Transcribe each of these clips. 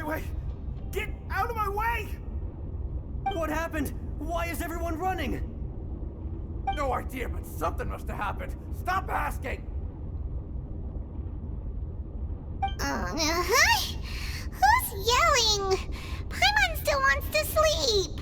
way! Get out of my way! What happened? Why is everyone running? No idea, but something must have happened. Stop asking! Who's yelling? Paimon still wants to sleep.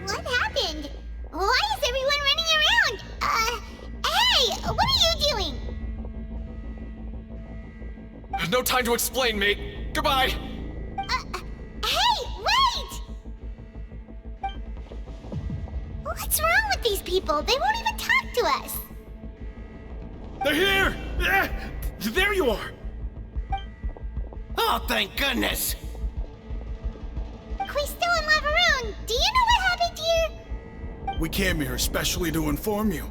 What happened? Why is everyone running around? Hey! What are you doing? There's no time to explain, mate. Goodbye! Hey! Wait! What's wrong with these people? They won't even talk to us. They're here! There you are! Oh, thank goodness! Quisto and Lavaroon, do you know what happened here? We came here especially to inform you.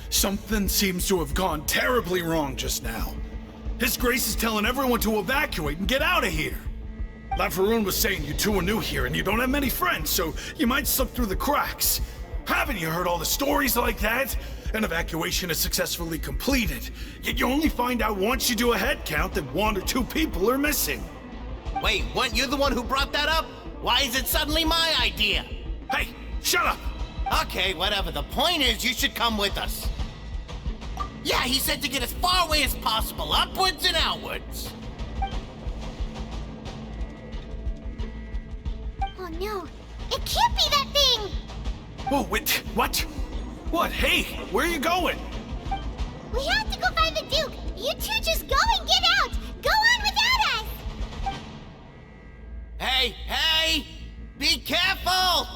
Something seems to have gone terribly wrong just now. His Grace is telling everyone to evacuate and get out of here. Lavaroon was saying you two are new here and you don't have many friends, so you might slip through the cracks. Haven't you heard all the stories like that? An evacuation is successfully completed, yet you only find out once you do a head count that 1 or 2 people are missing. Wait, weren't you the one who brought that up? Why is it suddenly my idea? Hey, shut up! Okay, whatever. The point is, you should come with us. Yeah, he said to get as far away as possible, upwards and outwards. Oh no, it can't be that thing! Whoa, wait, what? What? Hey, where are you going? We have to go find the Duke! You two just go and get out! Go on without us! Hey! Be careful!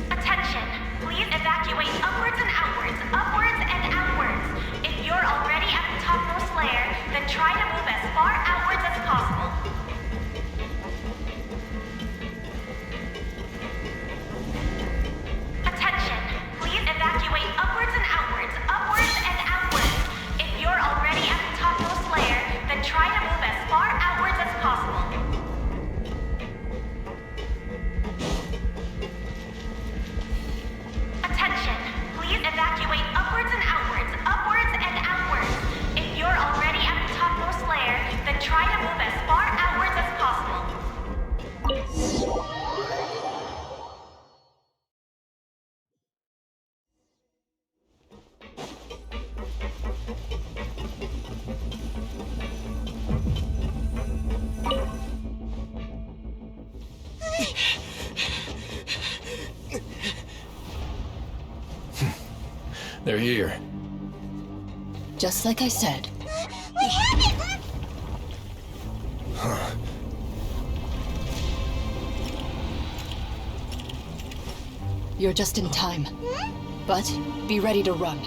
Attention! Please evacuate upwards and outwards, upwards and outwards. If you're already at the topmost layer, then try to move as far outwards as possible. Attention! Please evacuate upwards and outwards, upwards and outwards. If you're already at the topmost layer, then try to move as far outwards as possible. Attention! Please evacuate upwards and outwards, upwards and outwards. If you're already at the topmost layer, then try to move as far outwards as possible. They're here. Just like I said. We have it! You're just in time. But be ready to run.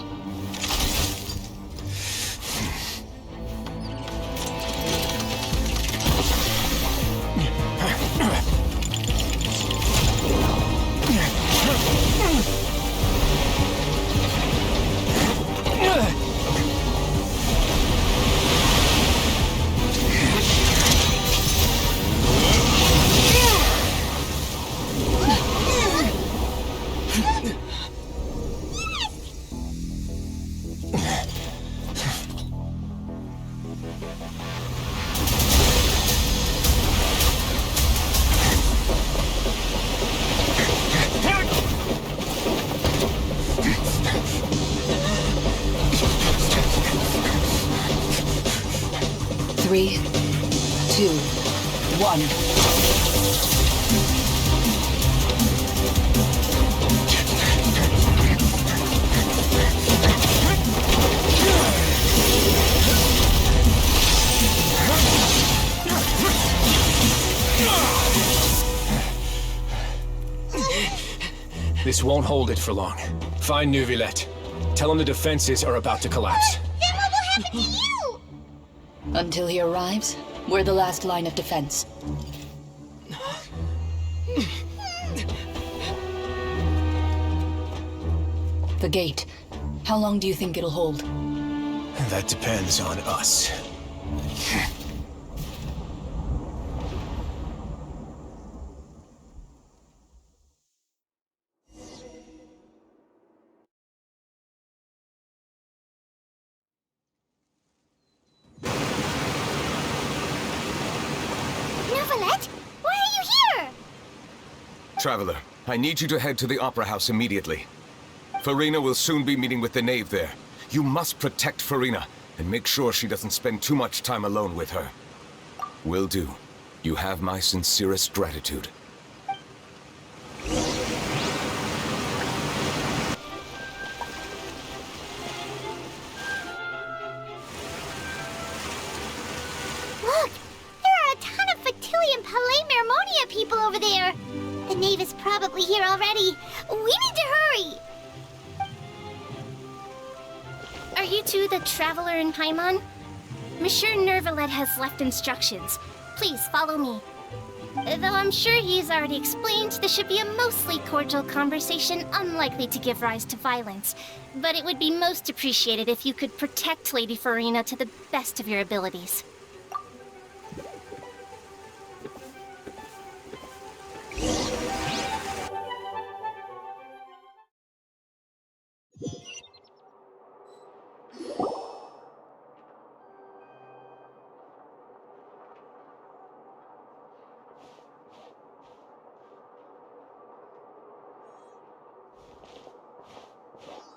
Three, 2, 1. This won't hold it for long. Find Neuvillette. Tell him the defenses are about to collapse. Then what will happen to you? Until he arrives, we're the last line of defense. The gate. How long do you think it'll hold? That depends on us. Neuvillette, why are you here? Traveler, I need you to head to the Opera House immediately. Farina will soon be meeting with the Knave there. You must protect Farina, and make sure she doesn't spend too much time alone with her. Will do. You have my sincerest gratitude. Look, there are a ton of Fatilian Palais Mermonia people over there. The Knave is probably here already. We need to hurry. Are you two the Traveler in Paimon? Monsieur Neuvillette has left instructions. Please follow me. Though I'm sure he's already explained, this should be a mostly cordial conversation, unlikely to give rise to violence. But it would be most appreciated if you could protect Lady Farina to the best of your abilities.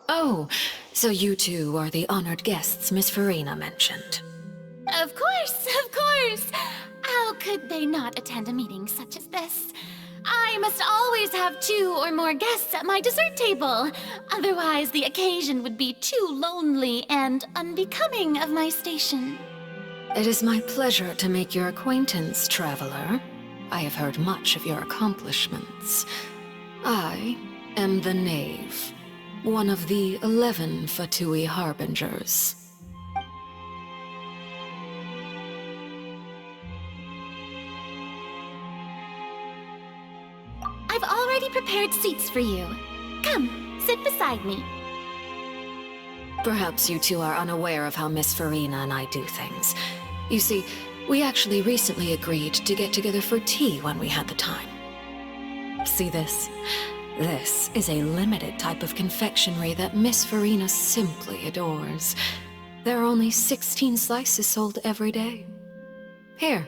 Oh, so you two are the honored guests Miss Farina mentioned. Of course, of course! How could they not attend a meeting such as this? I must always have 2 or more guests at my dessert table. Otherwise, the occasion would be too lonely and unbecoming of my station. It is my pleasure to make your acquaintance, Traveler. I have heard much of your accomplishments. I am the Knave, one of the 11 Fatui Harbingers. I've already prepared seats for you. Come, sit beside me. Perhaps you two are unaware of how Miss Farina and I do things. You see, we actually recently agreed to get together for tea when we had the time. See this? This is a limited type of confectionery that Miss Farina simply adores. There are only 16 slices sold every day. Here,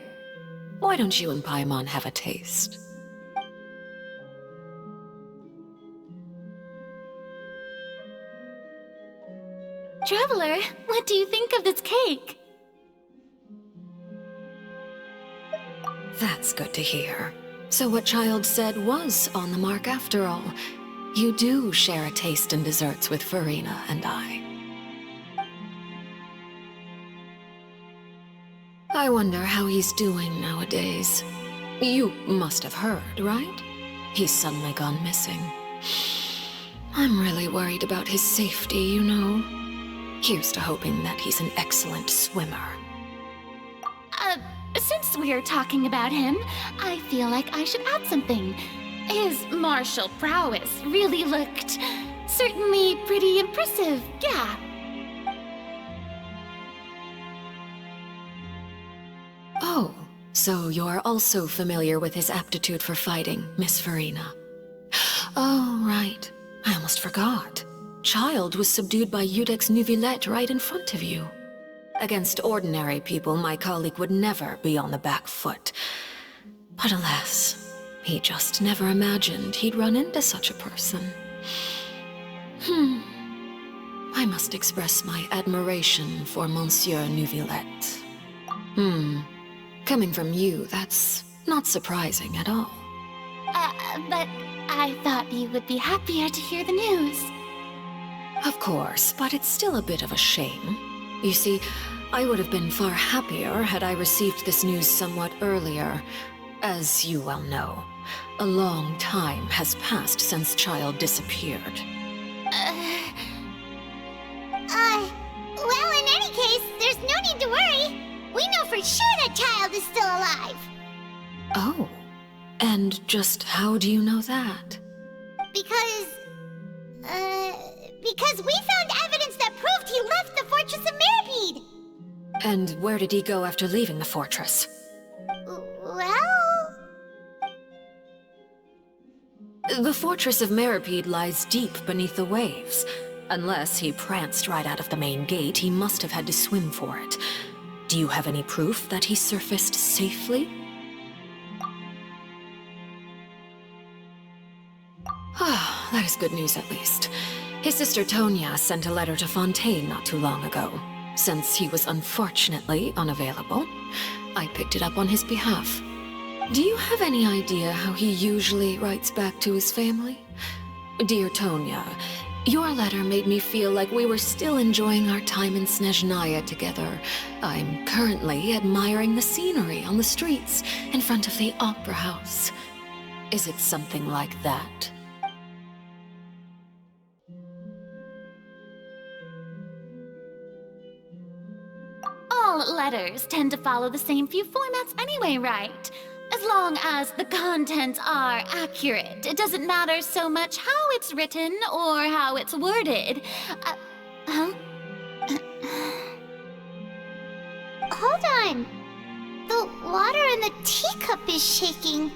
why don't you and Paimon have a taste? Traveler, what do you think of this cake? That's good to hear. So what Child said was on the mark after all. You do share a taste in desserts with Farina and I. I wonder how he's doing nowadays. You must have heard, right? He's suddenly gone missing. I'm really worried about his safety, you know. Here's to hoping that he's an excellent swimmer. Since we're talking about him, I feel like I should add something. His martial prowess really looked certainly pretty impressive, yeah. Oh, so you're also familiar with his aptitude for fighting, Miss Farina. Oh, right. I almost forgot. Child was subdued by Iudex Neuvillette right in front of you. Against ordinary people, my colleague would never be on the back foot. But alas, he just never imagined he'd run into such a person. I must express my admiration for Monsieur Neuvillette. Coming from you, that's not surprising at all. But I thought you would be happier to hear the news. Of course, but it's still a bit of a shame. You see, I would have been far happier had I received this news somewhat earlier. As you well know, a long time has passed since Child disappeared. Well, in any case, there's no need to worry. We know for sure that Child is still alive. Oh, and just how do you know that? Because we found evidence And where did he go after leaving the fortress? Well... The fortress of Meripede lies deep beneath the waves. Unless he pranced right out of the main gate, he must have had to swim for it. Do you have any proof that he surfaced safely? Ah, that is good news at least. His sister Tonya sent a letter to Fontaine not too long ago. Since he was unfortunately unavailable, I picked it up on his behalf. Do you have any idea how he usually writes back to his family? Dear Tonya, your letter made me feel like we were still enjoying our time in Snezhnaya together. I'm currently admiring the scenery on the streets in front of the Opera House. Is it something like that? All letters tend to follow the same few formats anyway, right? As long as the contents are accurate, it doesn't matter so much how it's written or how it's worded. Huh? Hold on. The water in the teacup is shaking.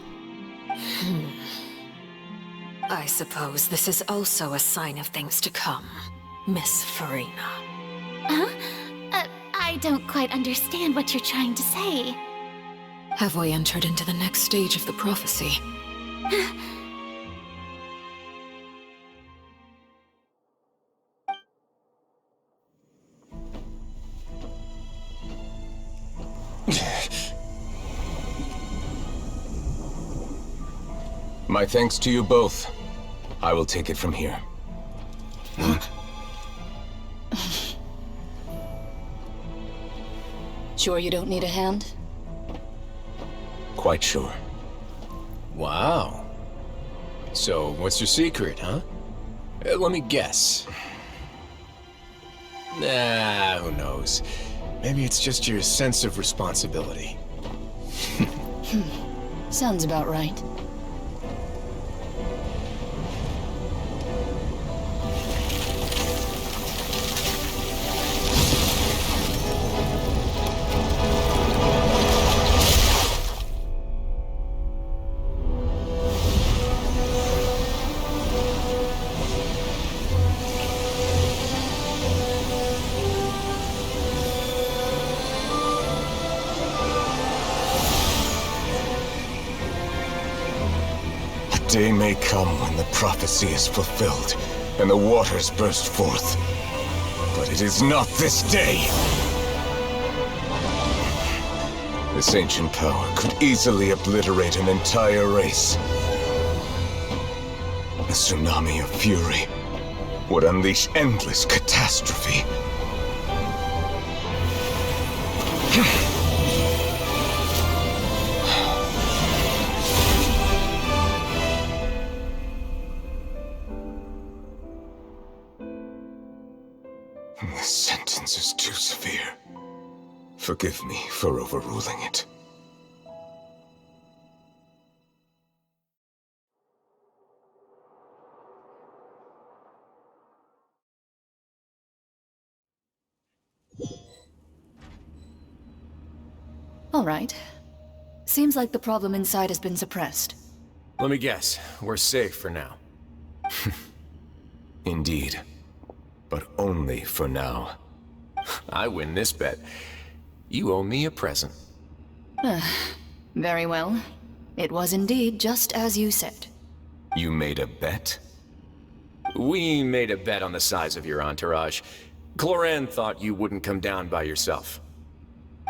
I suppose this is also a sign of things to come, Miss Farina. Huh? I don't quite understand what you're trying to say. Have we entered into the next stage of the prophecy? My thanks to you both. I will take it from here. Sure you don't need a hand? Quite sure. Wow. So, what's your secret, huh? Let me guess. Nah, who knows? Maybe it's just your sense of responsibility. Sounds about right. Day may come when the prophecy is fulfilled, and the waters burst forth. But it is not this day! This ancient power could easily obliterate an entire race. A tsunami of fury would unleash endless catastrophe. The sentence is too severe. Forgive me for overruling it. All right. Seems like the problem inside has been suppressed. Let me guess. We're safe for now. Indeed. But only for now. I win this bet. You owe me a present. Very well. It was indeed just as you said. You made a bet? We made a bet on the size of your entourage. Cloran thought you wouldn't come down by yourself.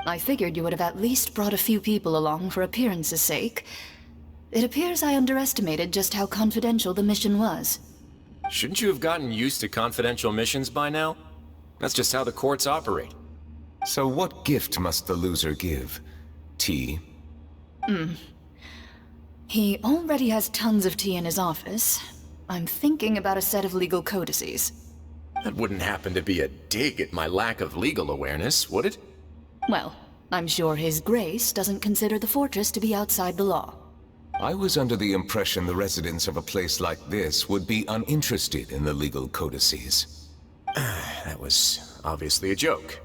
I figured you would have at least brought a few people along for appearance's sake. It appears I underestimated just how confidential the mission was. Shouldn't you have gotten used to confidential missions by now? That's just how the courts operate. So what gift must the loser give? Tea? He already has tons of tea in his office. I'm thinking about a set of legal codices. That wouldn't happen to be a dig at my lack of legal awareness, would it? Well, I'm sure His Grace doesn't consider the fortress to be outside the law. I was under the impression the residents of a place like this would be uninterested in the legal codices. That was obviously a joke.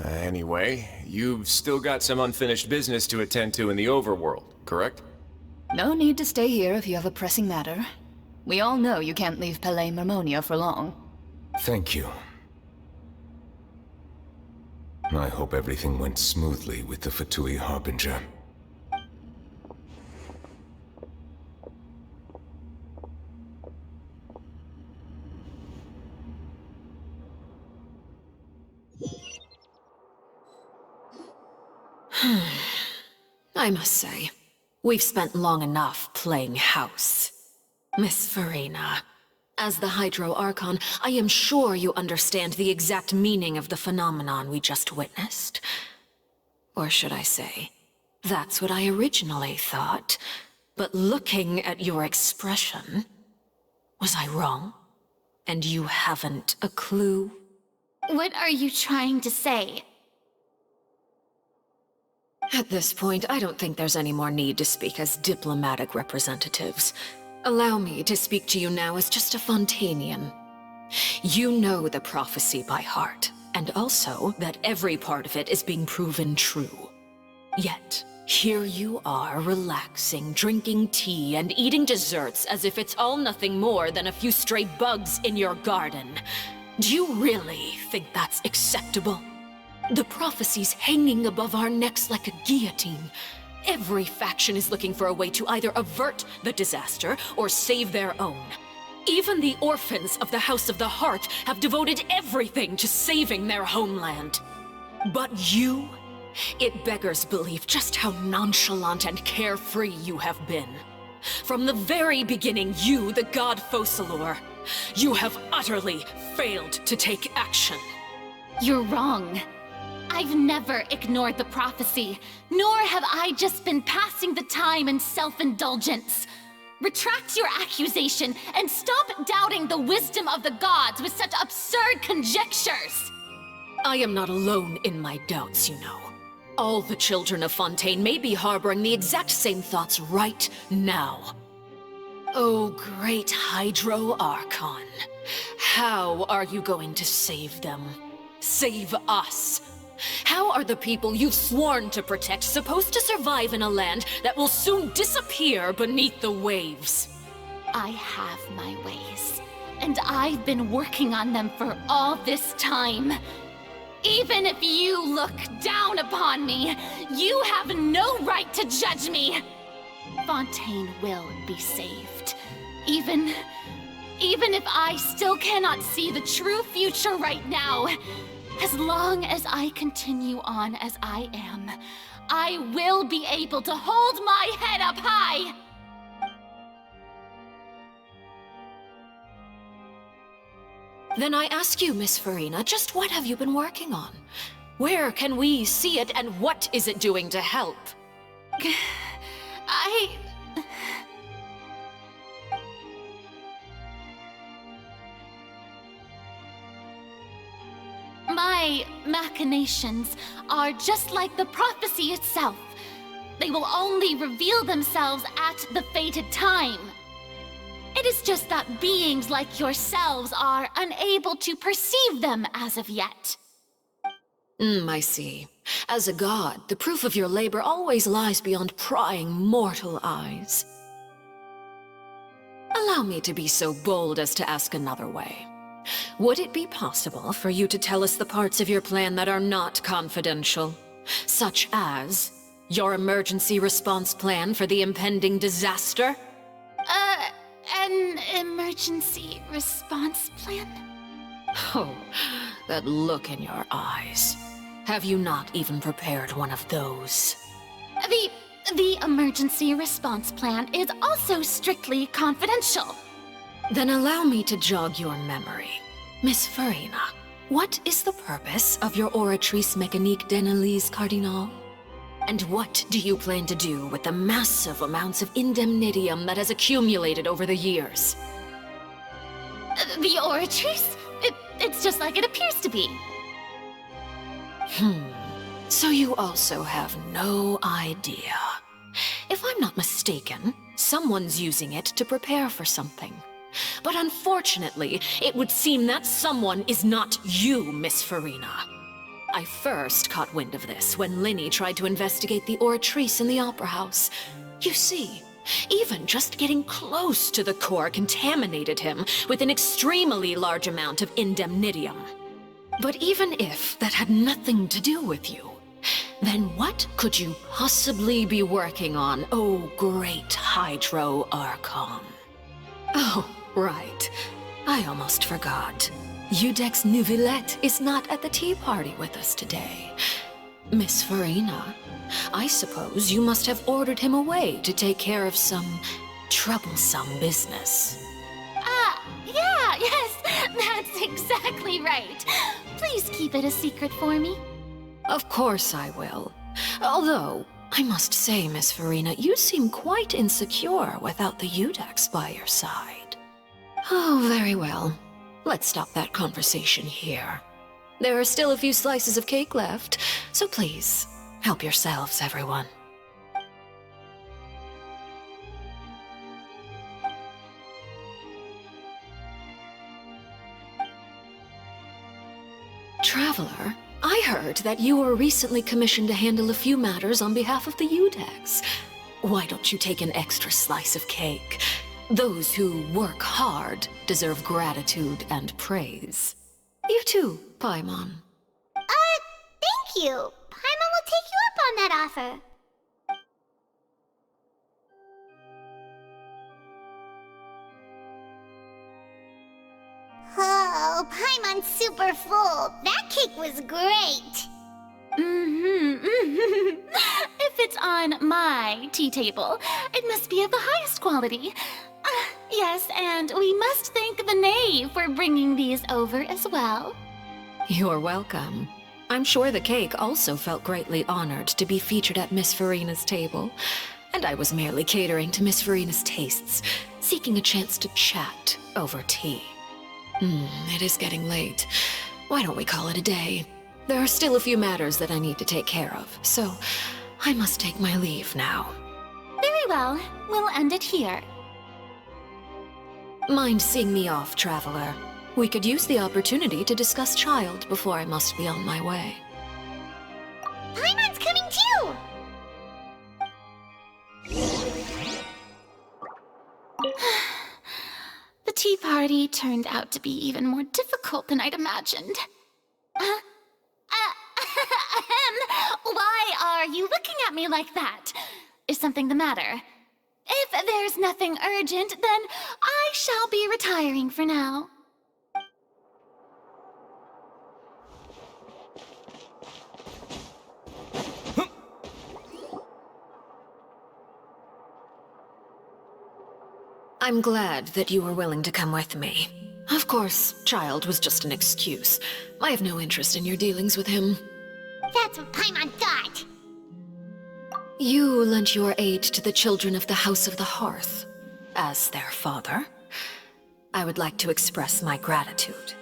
Anyway, you've still got some unfinished business to attend to in the overworld, correct? No need to stay here if you have a pressing matter. We all know you can't leave Palais Mermonia for long. Thank you. I hope everything went smoothly with the Fatui Harbinger. I must say, we've spent long enough playing house. Miss Farina, as the Hydro Archon, I am sure you understand the exact meaning of the phenomenon we just witnessed. Or should I say, that's what I originally thought. But looking at your expression, was I wrong? And you haven't a clue? What are you trying to say? At this point, I don't think there's any more need to speak as diplomatic representatives. Allow me to speak to you now as just a Fontanian. You know the prophecy by heart, and also that every part of it is being proven true. Yet, here you are relaxing, drinking tea, and eating desserts as if it's all nothing more than a few stray bugs in your garden. Do you really think that's acceptable? The prophecy's hanging above our necks like a guillotine. Every faction is looking for a way to either avert the disaster or save their own. Even the orphans of the House of the Heart have devoted everything to saving their homeland. But you? It beggars belief just how nonchalant and carefree you have been. From the very beginning, you, the god Focalor, you have utterly failed to take action. You're wrong. I've never ignored the prophecy, nor have I just been passing the time in self-indulgence. Retract your accusation and stop doubting the wisdom of the gods with such absurd conjectures! I am not alone in my doubts, you know. All the children of Fontaine may be harboring the exact same thoughts right now. Oh, great Hydro Archon. How are you going to save them? Save us? How are the people you've sworn to protect supposed to survive in a land that will soon disappear beneath the waves? I have my ways, and I've been working on them for all this time. Even if you look down upon me, you have no right to judge me. Fontaine will be saved. Even if I still cannot see the true future right now. As long as I continue on as I am, I will be able to hold my head up high! Then I ask you, Miss Farina, just what have you been working on? Where can we see it, and what is it doing to help? My machinations are just like the prophecy itself. They will only reveal themselves at the fated time. It is just that beings like yourselves are unable to perceive them as of yet. I see. As a god, the proof of your labor always lies beyond prying mortal eyes. Allow me to be so bold as to ask another way. Would it be possible for you to tell us the parts of your plan that are not confidential? Such as your emergency response plan for the impending disaster? An emergency response plan? Oh, that look in your eyes. Have you not even prepared one of those? The emergency response plan is also strictly confidential. Then allow me to jog your memory. Miss Farina, what is the purpose of your Oratrice Mécanique d'Analyse Cardinal? And what do you plan to do with the massive amounts of indemnitium that has accumulated over the years? The Oratrice? It's just like it appears to be. So you also have no idea. If I'm not mistaken, someone's using it to prepare for something. But unfortunately, it would seem that someone is not you, Miss Farina. I first caught wind of this when Linny tried to investigate the Oratrice in the Opera House. You see, even just getting close to the core contaminated him with an extremely large amount of indemnitium. But even if that had nothing to do with you, then what could you possibly be working on, oh great Hydro Archon? Oh, right. I almost forgot. Udex Neuvillette is not at the tea party with us today. Miss Farina, I suppose you must have ordered him away to take care of some troublesome business. Yes, that's exactly right. Please keep it a secret for me. Of course I will. Although, I must say, Miss Farina, you seem quite insecure without the Udex by your side. Oh, very well. Let's stop that conversation here. There are still a few slices of cake left, so please, help yourselves, everyone. Traveler, I heard that you were recently commissioned to handle a few matters on behalf of the Udex. Why don't you take an extra slice of cake? Those who work hard deserve gratitude and praise. You too, Paimon. Thank you. Paimon will take you up on that offer. Oh, Paimon's super full. That cake was great. If it's on my tea table, it must be of the highest quality. Yes, and we must thank the knave for bringing these over as well. You're welcome. I'm sure the cake also felt greatly honored to be featured at Miss Farina's table, and I was merely catering to Miss Farina's tastes, seeking a chance to chat over tea. It is getting late. Why don't we call it a day? There are still a few matters that I need to take care of, so I must take my leave now. Very well. We'll end it here. Mind seeing me off, Traveler? We could use the opportunity to discuss Child before I must be on my way. Paimon's coming too! The tea party turned out to be even more difficult than I'd imagined. Why are you looking at me like that? Is something the matter? If there's nothing urgent, then I shall be retiring for now. I'm glad that you were willing to come with me. Of course, Child was just an excuse. I have no interest in your dealings with him. That's what Paimon thought. You lent your aid to the children of the House of the Hearth. As their father, I would like to express my gratitude.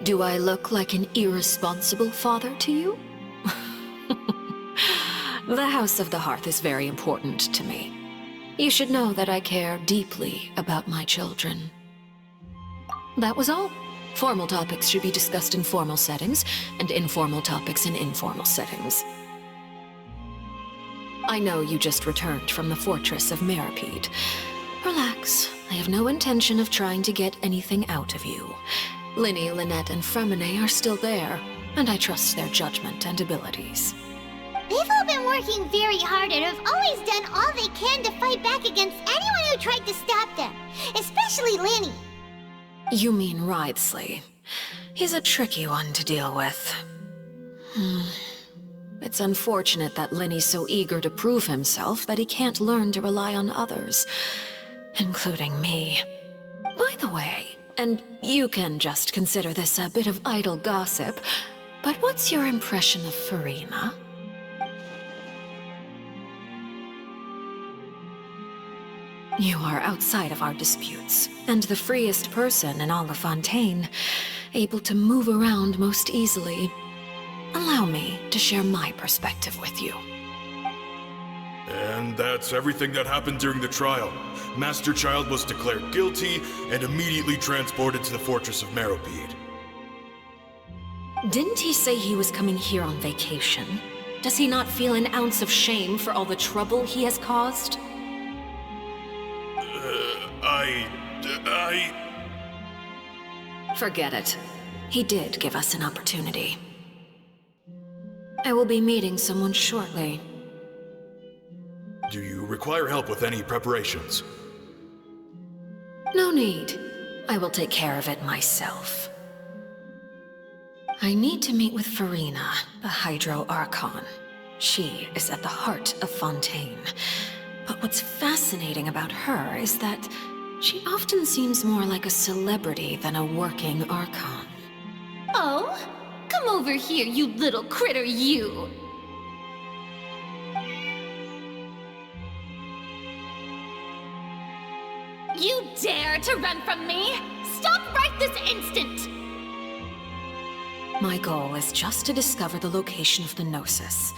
Do I look like an irresponsible father to you? The House of the Hearth is very important to me. You should know that I care deeply about my children. That was all. Formal topics should be discussed in formal settings, and informal topics in informal settings. I know you just returned from the fortress of Meripede. Relax. I have no intention of trying to get anything out of you. Linny, Lynette, and Fremine are still there, and I trust their judgment and abilities. They've all been working very hard and have always done all they can to fight back against anyone who tried to stop them, especially Linny. You mean Wriothesley. He's a tricky one to deal with. It's unfortunate that Linny's so eager to prove himself that he can't learn to rely on others, including me. By the way, and you can just consider this a bit of idle gossip, but what's your impression of Farina? You are outside of our disputes, and the freest person in all of Fontaine, able to move around most easily. Allow me to share my perspective with you. And that's everything that happened during the trial. Master Child was declared guilty and immediately transported to the Fortress of Meripede. Didn't he say he was coming here on vacation? Does he not feel an ounce of shame for all the trouble he has caused? Forget it. He did give us an opportunity. I will be meeting someone shortly. Do you require help with any preparations? No need. I will take care of it myself. I need to meet with Farina, the Hydro Archon. She is at the heart of Fontaine. But what's fascinating about her is that she often seems more like a celebrity than a working Archon. Oh? Come over here, you little critter, you! You dare to run from me? Stop right this instant! My goal is just to discover the location of the Gnosis.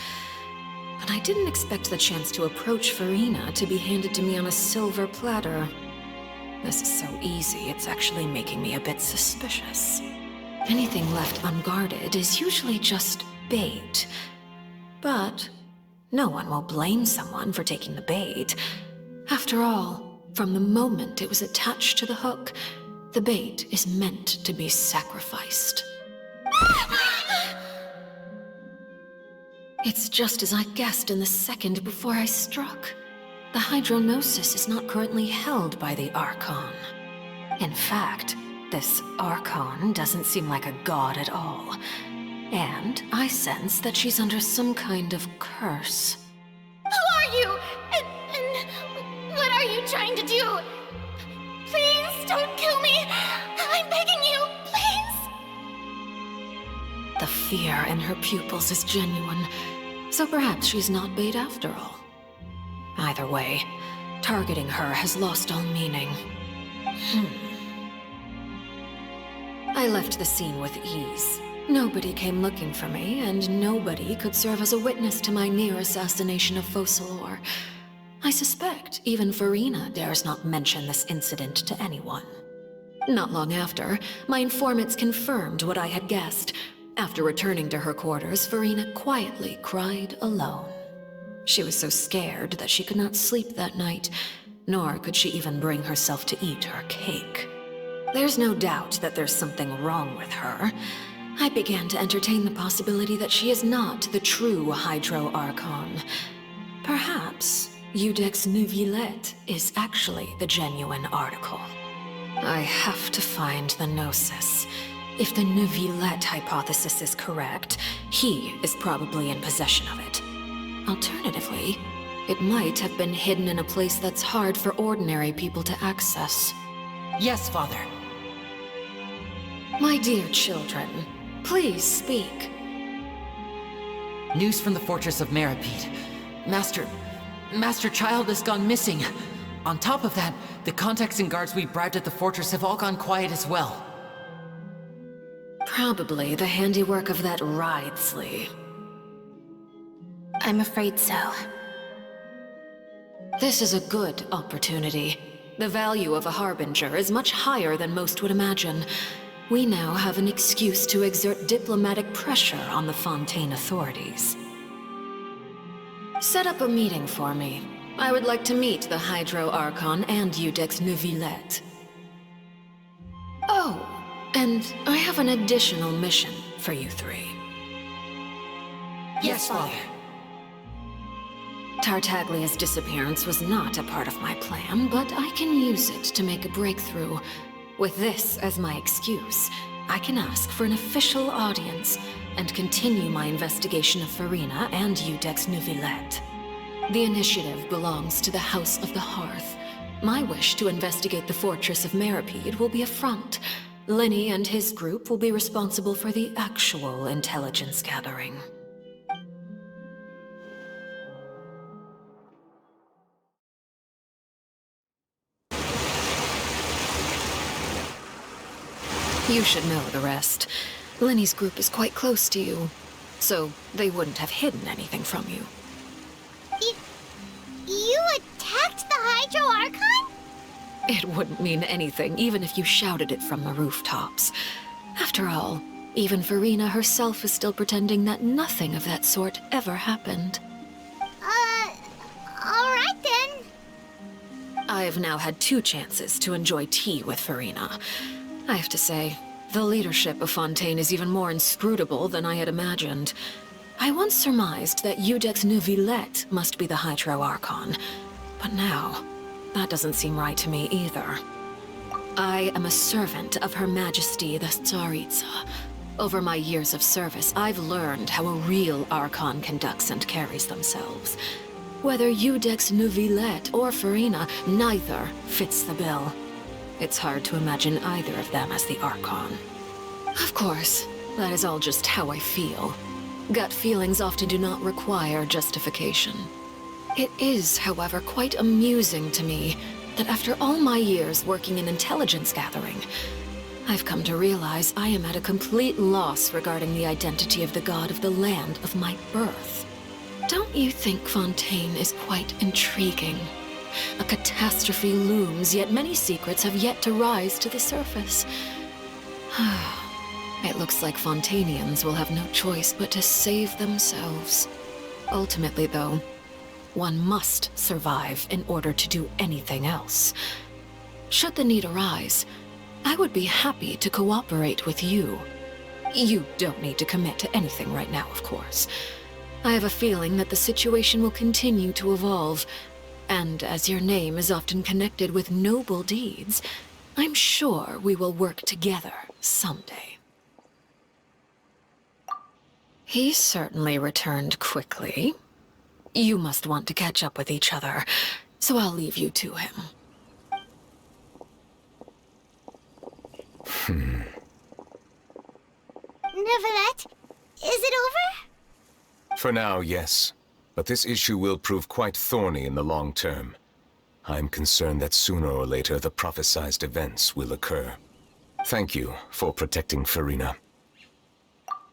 But I didn't expect the chance to approach Farina to be handed to me on a silver platter. This is so easy, it's actually making me a bit suspicious. Anything left unguarded is usually just bait. But no one will blame someone for taking the bait. After all, from the moment it was attached to the hook, the bait is meant to be sacrificed. It's just as I guessed in the second before I struck. The Hydronosis is not currently held by the Archon. In fact, this Archon doesn't seem like a god at all. And I sense that she's under some kind of curse. Who are you? And what are you trying to do? Please don't kill me! I'm begging you, please! The fear in her pupils is genuine, so perhaps she's not bait after all. Either way, targeting her has lost all meaning. I left the scene with ease. Nobody came looking for me, and nobody could serve as a witness to my near assassination of Focalor. I suspect even Farina dares not mention this incident to anyone. Not long after, my informants confirmed what I had guessed. After returning to her quarters, Farina quietly cried alone. She was so scared that she could not sleep that night, nor could she even bring herself to eat her cake. There's no doubt that there's something wrong with her. I began to entertain the possibility that she is not the true Hydro Archon. Perhaps Iudex Neuvillette is actually the genuine article. I have to find the Gnosis. If the Neuvillette hypothesis is correct, he is probably in possession of it. Alternatively, it might have been hidden in a place that's hard for ordinary people to access. Yes, Father. My dear children, please speak. News from the fortress of Meripede. Master Child has gone missing. On top of that, the contacts and guards we bribed at the fortress have all gone quiet as well. Probably the handiwork of that Wriothesley. I'm afraid so. This is a good opportunity. The value of a Harbinger is much higher than most would imagine. We now have an excuse to exert diplomatic pressure on the Fontaine authorities. Set up a meeting for me. I would like to meet the Hydro Archon and Iudex Neuvillette. Oh, and I have an additional mission for you three. Yes, Father. Tartaglia's disappearance was not a part of my plan, but I can use it to make a breakthrough. With this as my excuse, I can ask for an official audience and continue my investigation of Farina and Iudex Neuvillette. The initiative belongs to the House of the Hearth. My wish to investigate the fortress of Meripede will be a front. Lenny and his group will be responsible for the actual intelligence gathering. You should know the rest. Lenny's group is quite close to you, so they wouldn't have hidden anything from you. You attacked the Hydro Archon? It wouldn't mean anything, even if you shouted it from the rooftops. After all, Even Farina herself is still pretending that nothing of that sort ever happened. Alright then. I have now had 2 chances to enjoy tea with Farina. I have to say, the leadership of Fontaine is even more inscrutable than I had imagined. I once surmised that Iudex Neuvillette must be the Hydro Archon, but now, that doesn't seem right to me either. I am a servant of Her Majesty the Tsaritsa. Over my years of service, I've learned how a real Archon conducts and carries themselves. Whether Iudex Neuvillette or Farina, neither fits the bill. It's hard to imagine either of them as the Archon. Of course, that is all just how I feel. Gut feelings often do not require justification. It is, however, quite amusing to me that after all my years working in intelligence gathering, I've come to realize I am at a complete loss regarding the identity of the god of the land of my birth. Don't you think Fontaine is quite intriguing? A catastrophe looms, yet many secrets have yet to rise to the surface. It looks like Fontainians will have no choice but to save themselves. Ultimately, though, one must survive in order to do anything else. Should the need arise, I would be happy to cooperate with you. You don't need to commit to anything right now, of course. I have a feeling that the situation will continue to evolve, and as your name is often connected with noble deeds, I'm sure we will work together someday. He certainly returned quickly. You must want to catch up with each other, so I'll leave you to him. Neuvillette, is it over? For now, yes. But this issue will prove quite thorny in the long term. I'm concerned that sooner or later the prophesized events will occur. Thank you for protecting Farina.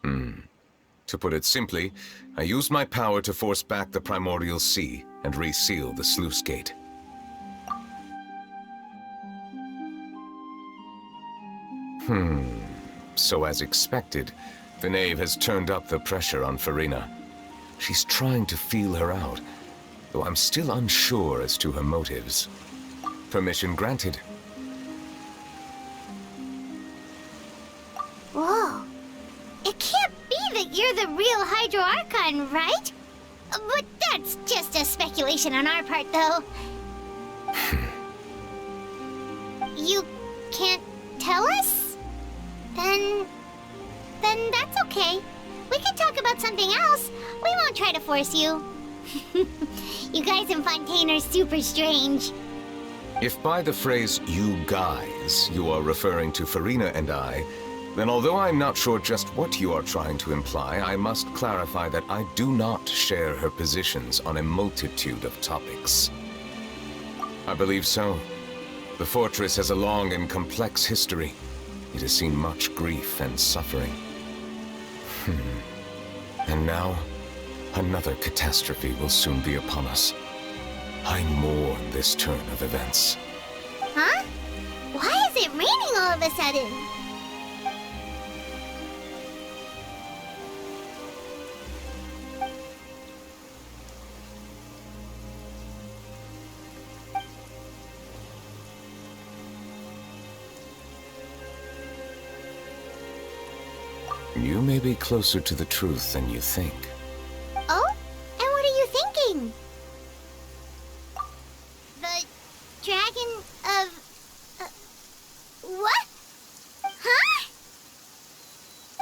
To put it simply, I used my power to force back the Primordial Sea and reseal the sluice gate. So as expected, the Knave has turned up the pressure on Farina. She's trying to feel her out, though I'm still unsure as to her motives. Permission granted. Whoa. It can't be that you're the real Hydro Archon, right? But that's just a speculation on our part, though. You can't tell us? Then that's okay. We can talk about something else. We won't try to force you. You guys in Fontaine are super strange. If by the phrase, "you guys," you are referring to Farina and I, then although I'm not sure just what you are trying to imply, I must clarify that I do not share her positions on a multitude of topics. I believe so. The fortress has a long and complex history. It has seen much grief and suffering. And now, another catastrophe will soon be upon us. I mourn this turn of events. Huh? Why is it raining all of a sudden? You may be closer to the truth than you think. Oh? And what are you thinking? The dragon of... what? Huh?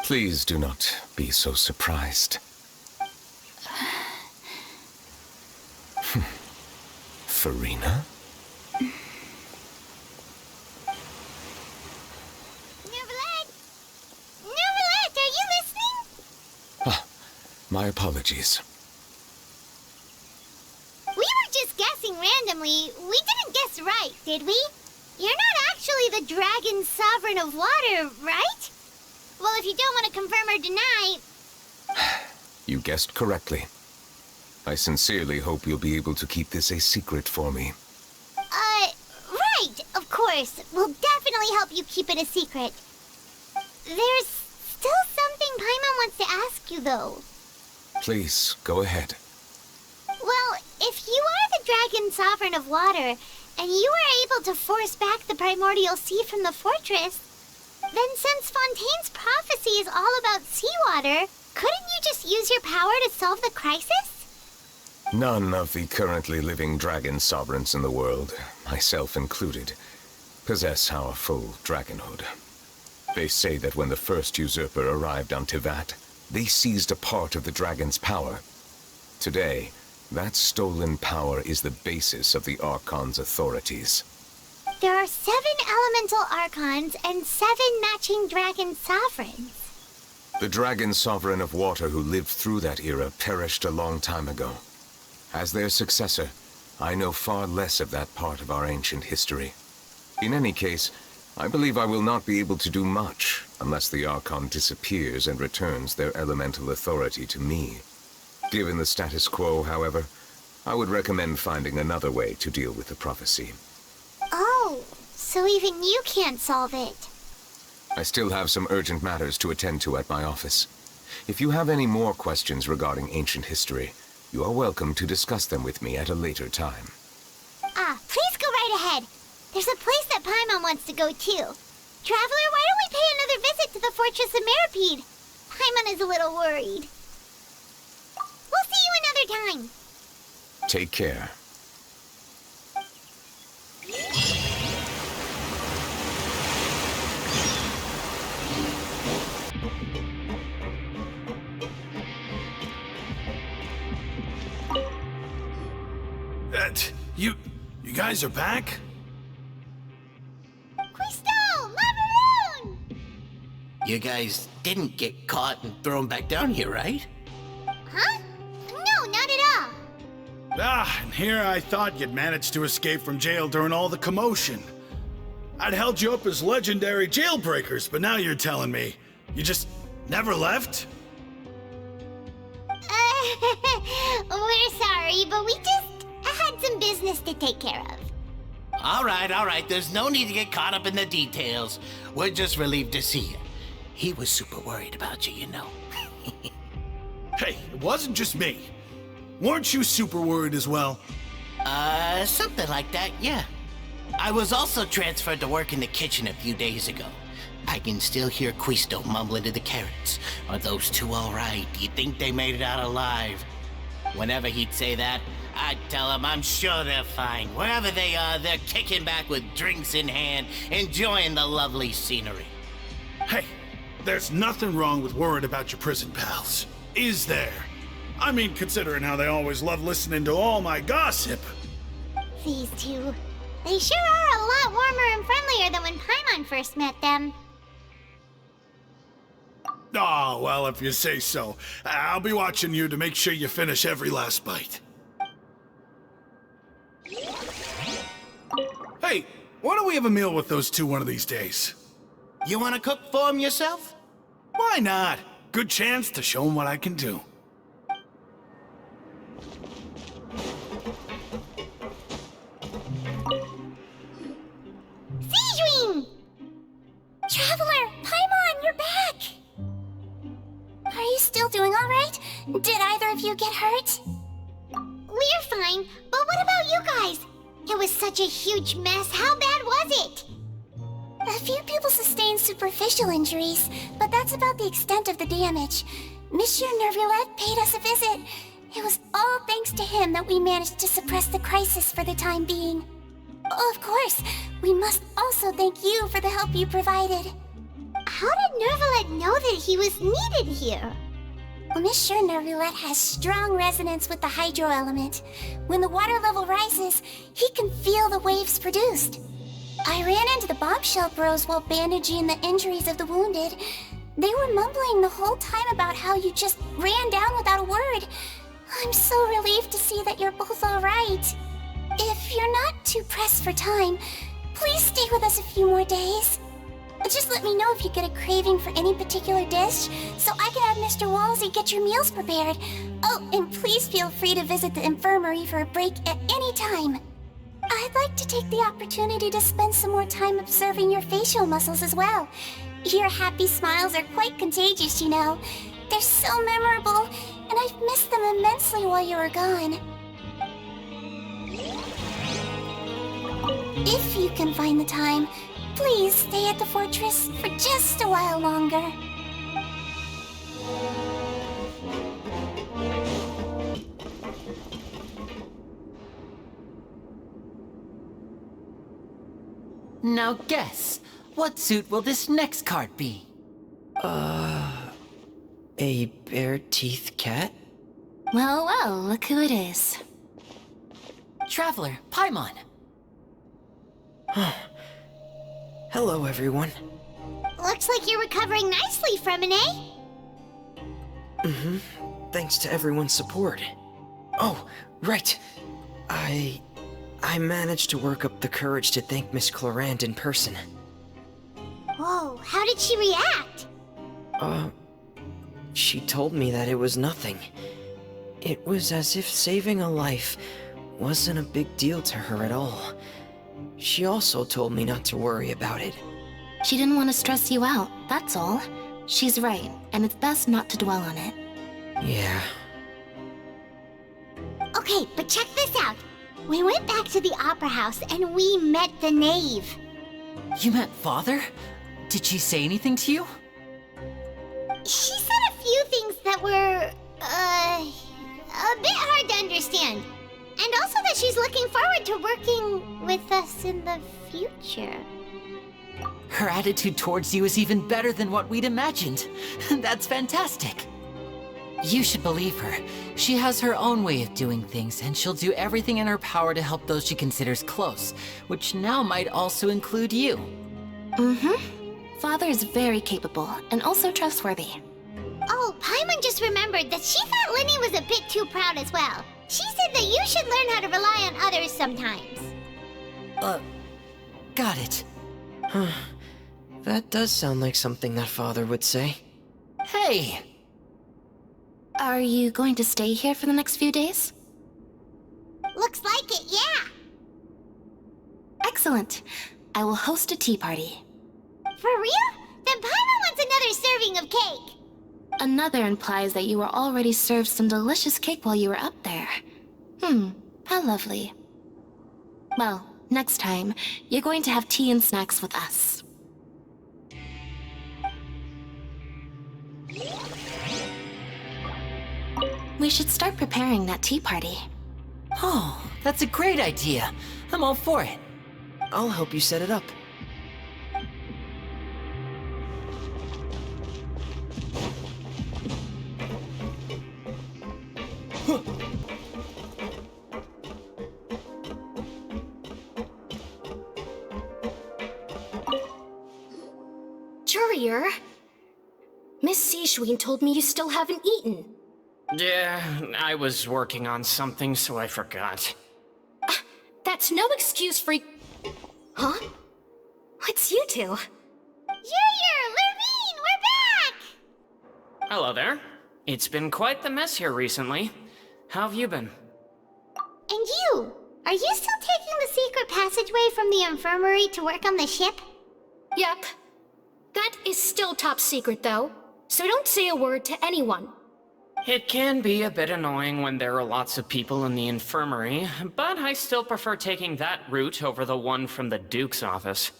Please do not be so surprised. Farina? My apologies. We were just guessing randomly. We didn't guess right, did we? You're not actually the dragon sovereign of water, right? Well, if you don't want to confirm or deny... You guessed correctly. I sincerely hope you'll be able to keep this a secret for me. Right, of course. We'll definitely help you keep it a secret. There's still something Paimon wants to ask you, though. Please, go ahead. Well, if you are the Dragon Sovereign of Water, and you were able to force back the primordial sea from the fortress, then since Fontaine's prophecy is all about seawater, couldn't you just use your power to solve the crisis? None of the currently living dragon sovereigns in the world, myself included, possess our full dragonhood. They say that when the first usurper arrived on Tivat, they seized a part of the dragon's power. Today, that stolen power is the basis of the Archon's authorities. There are 7 elemental Archons and 7 matching dragon sovereigns. The dragon sovereign of water who lived through that era perished a long time ago. As their successor, I know far less of that part of our ancient history. In any case, I believe I will not be able to do much unless the Archon disappears and returns their elemental authority to me. Given the status quo, however, I would recommend finding another way to deal with the prophecy. Oh, so even you can't solve it. I still have some urgent matters to attend to at my office. If you have any more questions regarding ancient history, you are welcome to discuss them with me at a later time. Please go right ahead. There's a place that Paimon wants to go too. Traveler, why don't we pay another visit to the Fortress of Meripede? Paimon is a little worried. We'll see you another time. Take care. You guys are back? Crystal! Macaroon! You guys didn't get caught and thrown back down here, right? Huh? No, not at all. And here I thought you'd managed to escape from jail during all the commotion. I'd held you up as legendary jailbreakers, but now you're telling me you just never left? We're sorry, but we just had some business to take care of. All right. There's no need to get caught up in the details. We're just relieved to see you. He was super worried about you, you know. Hey, it wasn't just me. Weren't you super worried as well? Something like that, yeah. I was also transferred to work in the kitchen a few days ago. I can still hear Quisto mumbling to the carrots. Are those two all right? Do you think they made it out alive? Whenever he'd say that, I'd tell him I'm sure they're fine. Wherever they are, they're kicking back with drinks in hand, enjoying the lovely scenery. Hey, there's nothing wrong with worrying about your prison pals, is there? I mean, considering how they always love listening to all my gossip. These two, they sure are a lot warmer and friendlier than when Paimon first met them. Oh, well, if you say so. I'll be watching you to make sure you finish every last bite. Hey, why don't we have a meal with those two one of these days? You want to cook for them yourself? Why not? Good chance to show them what I can do. Seedwing! Traveler, Paimon, you're back! Are you still doing all right? Did either of you get hurt? We're fine, but what about you guys? It was such a huge mess. How bad was it? A few people sustained superficial injuries, but that's about the extent of the damage. Monsieur Nervulette paid us a visit. It was all thanks to him that we managed to suppress the crisis for the time being. Of course, we must also thank you for the help you provided. How did Nervulette know that he was needed here? Well, Monsieur Nervulette has strong resonance with the hydro element. When the water level rises, he can feel the waves produced. I ran into the bombshell bros while bandaging the injuries of the wounded. They were mumbling the whole time about how you just ran down without a word. I'm so relieved to see that you're both all right. If you're not too pressed for time, please stay with us a few more days. Just let me know if you get a craving for any particular dish, so I can have Mr. Wolsey get your meals prepared. Oh, and please feel free to visit the infirmary for a break at any time. I'd like to take the opportunity to spend some more time observing your facial muscles as well. Your happy smiles are quite contagious, you know. They're so memorable, and I've missed them immensely while you were gone. If you can find the time, please stay at the fortress for just a while longer. Now guess, what suit will this next card be? A bare-teeth cat? Well, well, look who it is. Traveler, Paimon. Hello, everyone. Looks like you're recovering nicely from it, eh? Thanks to everyone's support. Oh, right. I managed to work up the courage to thank Miss Clorant in person. Whoa, how did she react? She told me that it was nothing. It was as if saving a life wasn't a big deal to her at all. She also told me not to worry about it. She didn't want to stress you out, that's all. She's right, and it's best not to dwell on it. Yeah. Okay, but check this out. We went back to the opera house and we met the knave. You met Father? Did she say anything to you? She said a few things that were, a bit hard to understand. And also that she's looking forward to working with us in the future. Her attitude towards you is even better than what we'd imagined. That's fantastic. You should believe her. She has her own way of doing things, and she'll do everything in her power to help those she considers close, which now might also include you. Father is very capable, and also trustworthy. Oh, Paimon just remembered that she thought Linny was a bit too proud as well. She said that you should learn how to rely on others sometimes. Got it. That does sound like something that Father would say. Hey! Are you going to stay here for the next few days? Looks like it, yeah. Excellent. I will host a tea party. For real? Then Paimon wants another serving of cake. Another implies that you were already served some delicious cake while you were up there. How lovely. Well, next time, you're going to have tea and snacks with us. We should start preparing that tea party. Oh, that's a great idea. I'm all for it. I'll help you set it up. Courier? Miss Sishween told me you still haven't eaten. Yeah, I was working on something, so I forgot. That's no excuse for... Huh? What's you two? Junior! Lurvine! We're back! Hello there. It's been quite the mess here recently. How have you been? And you? Are you still taking the secret passageway from the infirmary to work on the ship? Yep. That is still top secret, though, so don't say a word to anyone. It can be a bit annoying when there are lots of people in the infirmary, but I still prefer taking that route over the one from the Duke's office.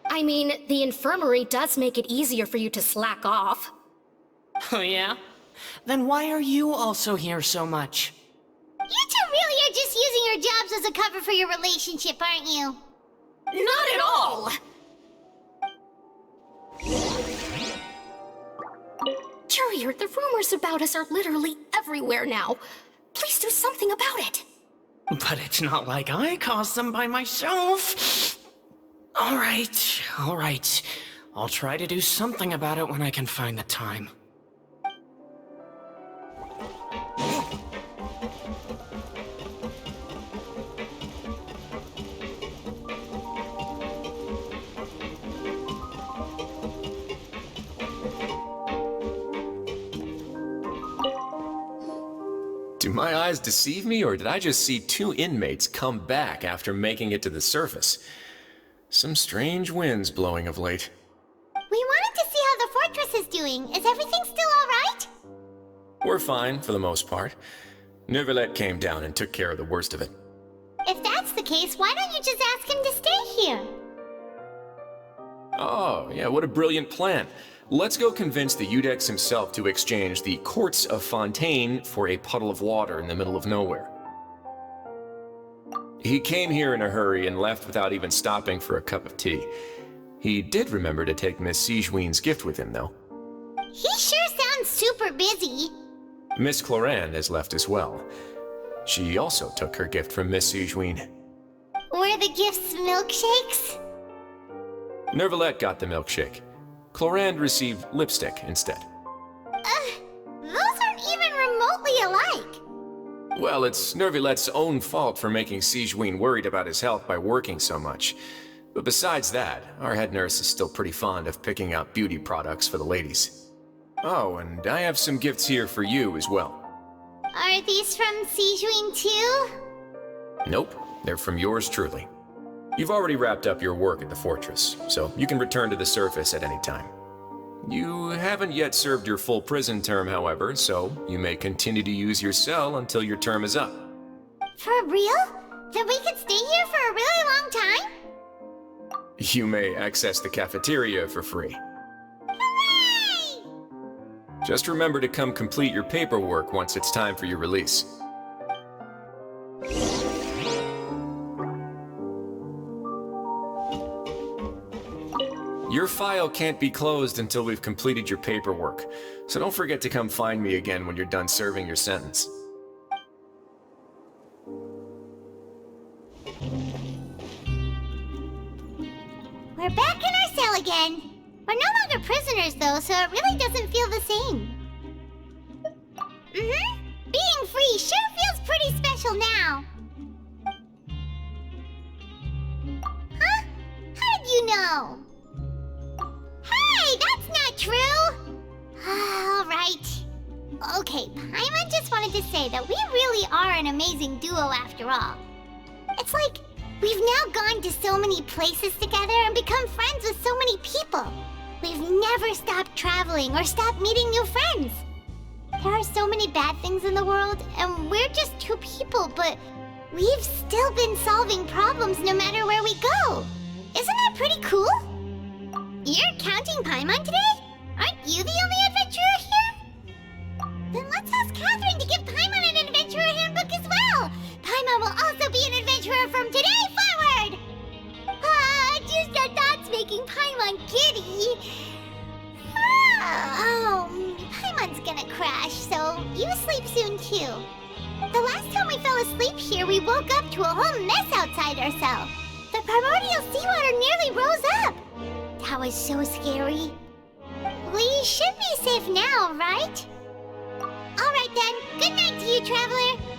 I mean, the infirmary does make it easier for you to slack off. Oh yeah? Then why are you also here so much? You two really are just using your jobs as a cover for your relationship, aren't you? Not at all! Courier, the rumors about us are literally everywhere now. Please do something about it. But it's not like I caused them by myself. All right. I'll try to do something about it when I can find the time. Do my eyes deceive me, or did I just see 2 inmates come back after making it to the surface? Some strange winds blowing of late. We wanted to see how the fortress is doing. Is everything still alright? We're fine, for the most part. Neuvillette came down and took care of the worst of it. If that's the case, why don't you just ask him to stay here? Oh, yeah, what a brilliant plan. Let's go convince the Eudex himself to exchange the Courts of Fontaine for a puddle of water in the middle of nowhere. He came here in a hurry and left without even stopping for a cup of tea. He did remember to take Miss Sigewinne's gift with him, though. He sure sounds super busy. Miss Clorinde has left as well. She also took her gift from Miss Sigewinne. Were the gifts milkshakes? Neuvillette got the milkshake. Clorinde received lipstick instead. Those aren't even remotely alike. Well, it's Neuvillette's own fault for making Sigewinne worried about his health by working so much. But besides that, our head nurse is still pretty fond of picking out beauty products for the ladies. Oh, and I have some gifts here for you as well. Are these from Sigewinne too? Nope, they're from yours truly. You've already wrapped up your work at the fortress, so you can return to the surface at any time. You haven't yet served your full prison term, however, so you may continue to use your cell until your term is up. For real? Then we could stay here for a really long time? You may access the cafeteria for free. Hooray! Just remember to come complete your paperwork once it's time for your release. Your file can't be closed until we've completed your paperwork, so don't forget to come find me again when you're done serving your sentence. We're back in our cell again. We're no longer prisoners though, so it really doesn't feel the same. Being free sure feels pretty special now. Huh? How did you know? Hey, that's not true! Alright. Okay, Paimon just wanted to say that we really are an amazing duo after all. It's like we've now gone to so many places together and become friends with so many people. We've never stopped traveling or stopped meeting new friends. There are so many bad things in the world, and we're just 2 people, but we've still been solving problems no matter where we go. Isn't that pretty cool? You're counting Paimon today? Aren't you the only adventurer here? Then let's ask Catherine to give Paimon an adventurer handbook as well. Paimon will also be an adventurer from today forward. Just the thoughts making Paimon giddy. Paimon's gonna crash, so you sleep soon too. The last time we fell asleep here, we woke up to a whole mess outside our cell. The primordial seawater nearly rose up. That was so scary. We should be safe now, right? Alright then, good night to you, Traveler.